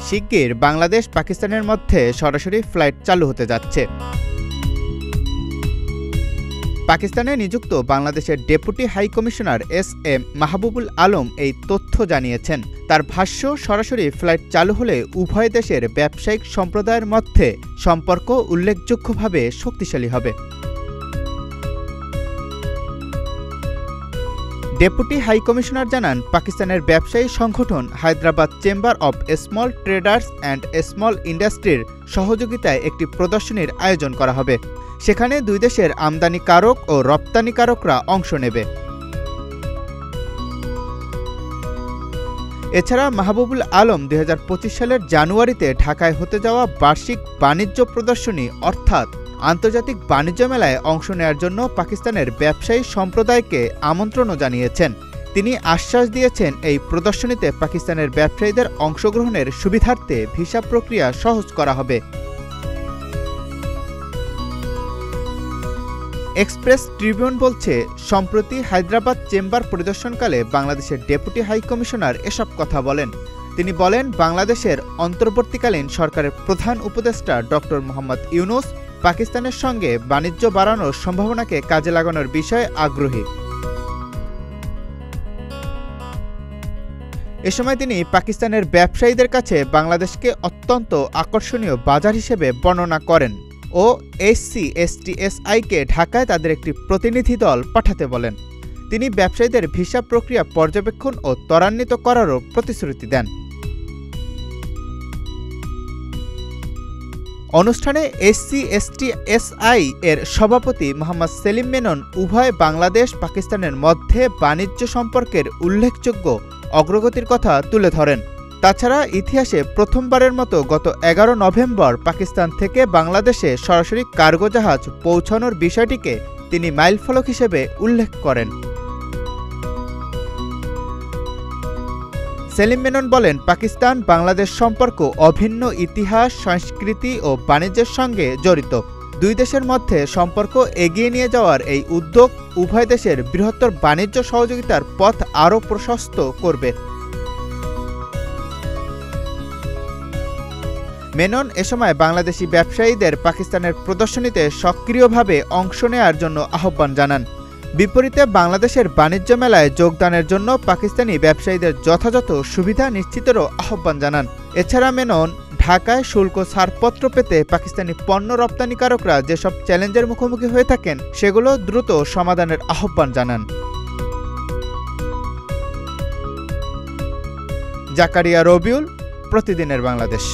শিগগির বাংলাদেশ পাকিস্তানের মধ্যে সরাসরি ফ্লাইট চালু হতে যাচ্ছে। পাকিস্তানে নিযুক্ত বাংলাদেশের deputy high commissioner SM. Mahbubul Alam এই তথ্য জানিয়েছেন। তার ভাষ্য, সরাসরি ফ্লাইট চালু হলে উভয় দেশের ব্যবসায়িক সম্প্রদায়ের মধ্যে সম্পর্ক উল্লেখযোগ্যভাবে শক্তিশালী হবে। ডেপুটি হাই কমিশনার জানান, পাকিস্তানের ব্যবসায়ী সংগঠন Hyderabad chamber of small traders and small ইন্ডাস্ট্রির সহযোগিতায় একটি প্রদর্শনীর আয়োজন করা হবে। সেখানে দুই দেশের আমদানিকারক ও রপ্তানিকারকরা অংশ নেবে। এছাড়া মাহবুবুল আলম ২০২৫ সালের জানুয়ারিতে ঢাকায় হতে যাওয়া বার্ষিক বাণিজ্য প্রদর্শনী অর্থাৎ আন্তর্জাতিক বাণিজ্য মেলায় অংশ নেওয়ার জন্য পাকিস্তানের ব্যবসায়ী সম্প্রদায়কে আমন্ত্রণও জানিয়েছেন। তিনি আশ্বাস দিয়েছেন, এই প্রদর্শনীতে পাকিস্তানের ব্যবসায়ীদের অংশগ্রহণের সুবিধার্থে ভিসা প্রক্রিয়া সহজ করা হবে। এক্সপ্রেস ট্রিবিউন বলছে, সম্প্রতি হায়দ্রাবাদ চেম্বার পরিদর্শনকালে বাংলাদেশের ডেপুটি হাই কমিশনার এসব কথা বলেন। তিনি বলেন, বাংলাদেশের অন্তর্বর্তীকালীন সরকারের প্রধান উপদেষ্টা ডক্টর মোহাম্মদ ইউনূস পাকিস্তানের সঙ্গে বাণিজ্য বাড়ানোর সম্ভাবনাকে কাজে লাগানোর বিষয়ে আগ্রহী। এ সময় তিনি পাকিস্তানের ব্যবসায়ীদের কাছে বাংলাদেশকে অত্যন্ত আকর্ষণীয় বাজার হিসেবে বর্ণনা করেন ও SC/STSI-কে ঢাকায় তাদের একটি প্রতিনিধি দল পাঠাতে বলেন। তিনি ব্যবসায়ীদের ভিসা প্রক্রিয়া পর্যবেক্ষণ ও ত্বরান্বিত করারও প্রতিশ্রুতি দেন। অনুষ্ঠানে SC/STSI এর সভাপতি মোহাম্মদ সেলিম মেনন উভয় বাংলাদেশ পাকিস্তানের মধ্যে বাণিজ্য সম্পর্কের উল্লেখযোগ্য অগ্রগতির কথা তুলে ধরেন। তাছাড়া ইতিহাসে প্রথমবারের মতো গত ১১ নভেম্বর পাকিস্তান থেকে বাংলাদেশে সরাসরি কার্গো জাহাজ পৌঁছানোর বিষয়টিকে তিনি মাইলফলক হিসেবে উল্লেখ করেন। সেলিম মেনন বলেন, পাকিস্তান বাংলাদেশ সম্পর্ক অভিন্ন ইতিহাস, সংস্কৃতি ও বাণিজ্যের সঙ্গে জড়িত। দুই দেশের মধ্যে সম্পর্ক এগিয়ে নিয়ে যাওয়ার এই উদ্যোগ উভয় দেশের বৃহত্তর বাণিজ্য সহযোগিতার পথ আরও প্রশস্ত করবে। মেনন এ সময় বাংলাদেশি ব্যবসায়ীদের পাকিস্তানের প্রদর্শনীতে সক্রিয়ভাবে অংশ নেওয়ার জন্য আহ্বান জানান। বিপরীতে বাংলাদেশের বাণিজ্য মেলায় যোগদানের জন্য পাকিস্তানি ব্যবসায়ীদের যথাযথ সুবিধা নিশ্চিতেরও আহ্বান জানান। এছাড়া মেনন ঢাকায় শুল্ক ছাড়পত্র পেতে পাকিস্তানি পণ্য রপ্তানিকারকরা যেসব চ্যালেঞ্জের মুখোমুখি হয়ে থাকেন সেগুলো দ্রুত সমাধানের আহ্বান জানান। জাকারিয়া রবিউল, প্রতিদিনের বাংলাদেশ।